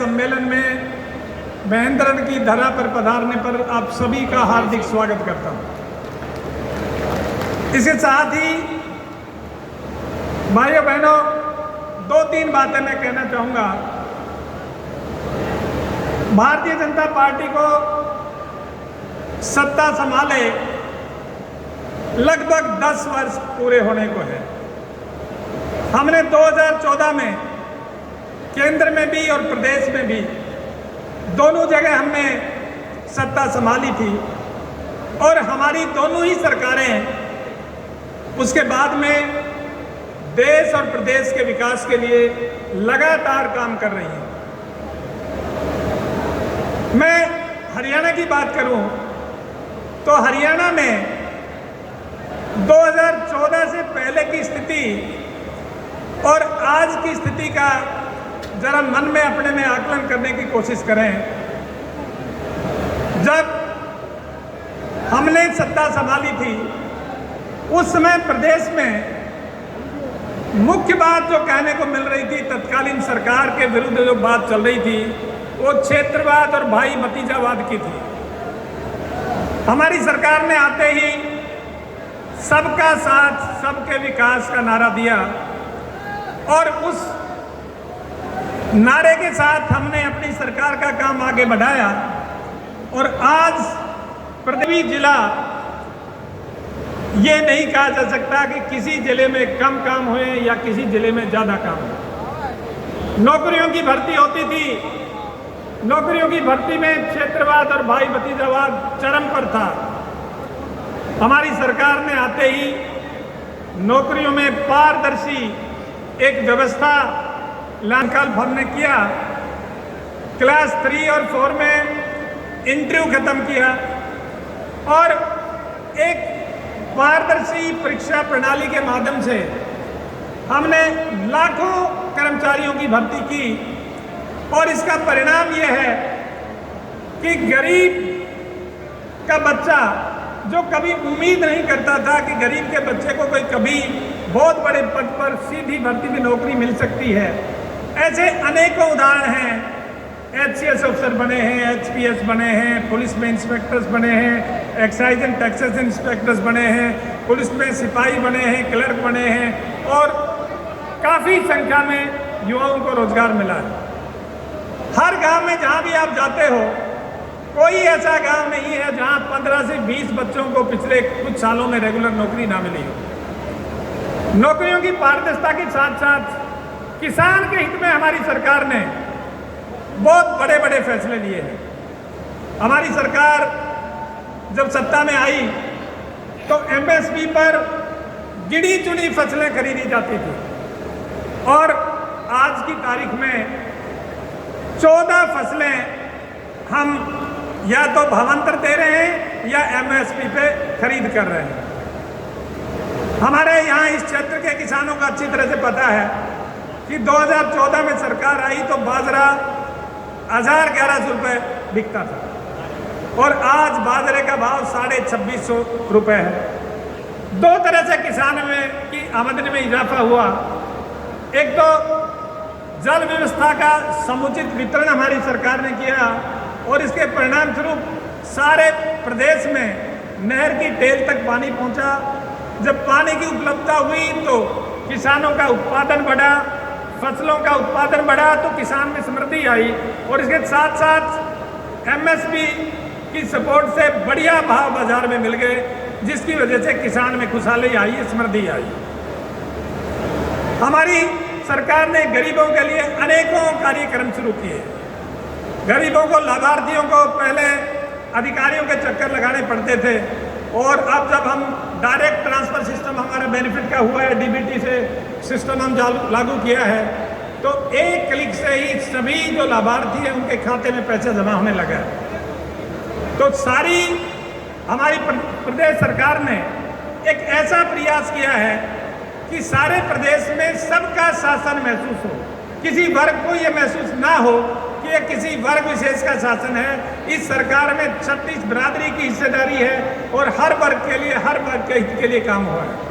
सम्मेलन में महेंद्रगढ़ की धरा पर पधारने पर आप सभी का हार्दिक स्वागत करता हूं। इसके साथ ही भाइयों बहनों, 2-3 बातें मैं कहना चाहूँगा। भारतीय जनता पार्टी को सत्ता संभाले लगभग 10 वर्ष पूरे होने को है। हमने 2014 में केंद्र में भी और प्रदेश में भी दोनों जगह हमने सत्ता संभाली थी और हमारी दोनों ही सरकारें उसके बाद में देश और प्रदेश के विकास के लिए लगातार काम कर रही हैं। मैं हरियाणा की बात करूं तो हरियाणा में 2014 से पहले की स्थिति और आज की स्थिति का जरा मन में अपने में आकलन करने की कोशिश करें। जब हमने सत्ता संभाली थी उस समय प्रदेश में मुख्य बात जो कहने को मिल रही थी, तत्कालीन सरकार के विरुद्ध जो बात चल रही थी, वो क्षेत्रवाद और भाई भतीजावाद की थी। हमारी सरकार ने आते ही सबका साथ सबके विकास का नारा दिया और उस नारे के साथ हमने अपनी सरकार का काम आगे बढ़ाया और आज प्रदेश जिला ये नहीं कहा जा सकता कि किसी जिले में कम काम हुए या किसी जिले में ज़्यादा काम हुए। नौकरियों की भर्ती होती थी, नौकरियों की भर्ती में क्षेत्रवाद और भाई भतीजावाद चरम पर था। हमारी सरकार ने आते ही नौकरियों में पारदर्शी एक व्यवस्था संकल्प हमने किया। क्लास 3 और 4 में इंटरव्यू खत्म किया और एक पारदर्शी परीक्षा प्रणाली के माध्यम से हमने लाखों कर्मचारियों की भर्ती की और इसका परिणाम यह है कि गरीब का बच्चा जो कभी उम्मीद नहीं करता था कि गरीब के बच्चे को कोई कभी बहुत बड़े पद पर सीधी भर्ती में नौकरी मिल सकती है, ऐसे अनेकों उदाहरण हैं। HCS अफसर बने हैं, HPS बने हैं, पुलिस में इंस्पेक्टर्स बने हैं, एक्साइज एंड टैक्सेस इंस्पेक्टर्स बने हैं, पुलिस में सिपाही बने हैं, क्लर्क बने हैं और काफ़ी संख्या में युवाओं को रोजगार मिला है। हर गांव में जहां भी आप जाते हो, कोई ऐसा गांव नहीं है जहां 15 से 20 बच्चों को पिछले कुछ सालों में रेगुलर नौकरी ना मिली हो। नौकरियों की पारदर्शिता के साथ साथ किसान के हित में हमारी सरकार ने बहुत बड़े बड़े फैसले लिए हैं। हमारी सरकार जब सत्ता में आई तो MSP पर गिनी चुनी फसलें खरीदी जाती थी और आज की तारीख में 14 फसलें हम या तो भावांतर दे रहे हैं या MSP पे खरीद कर रहे हैं। हमारे यहाँ इस क्षेत्र के किसानों को अच्छी तरह से पता है कि 2014 में सरकार आई तो बाजरा 1100 रुपये बिकता था और आज बाजरे का भाव 2650 रुपये है। 2 तरह से किसानों में की आमदनी में इजाफा हुआ। एक तो जल व्यवस्था का समुचित वितरण हमारी सरकार ने किया और इसके परिणाम स्वरूप सारे प्रदेश में नहर की टेल तक पानी पहुंचा। जब पानी की उपलब्धता हुई तो किसानों का उत्पादन बढ़ा, फसलों का उत्पादन बढ़ा तो किसान में समृद्धि आई और इसके साथ साथ MSP की सपोर्ट से बढ़िया भाव बाजार में मिल गए, जिसकी वजह से किसान में खुशहाली आई, समृद्धि आई। हमारी सरकार ने गरीबों के लिए अनेकों कार्यक्रम शुरू किए। गरीबों को, लाभार्थियों को पहले अधिकारियों के चक्कर लगाने पड़ते थे और अब जब हम डायरेक्ट ट्रांसफर सिस्टम हमारा बेनिफिट का हुआ है, DBT से सिस्टम हम लागू किया है, तो एक क्लिक से ही सभी जो लाभार्थी हैं उनके खाते में पैसा जमा होने लगा है। तो सारी हमारी प्रदेश सरकार ने एक ऐसा प्रयास किया है कि सारे प्रदेश में सबका शासन महसूस हो, किसी वर्ग को ये महसूस ना हो कि ये किसी वर्ग विशेष का शासन है। इस सरकार में 36 बिरादरी की हिस्सेदारी है और हर वर्ग के लिए, हर वर्ग के हित के लिए काम हुआ है।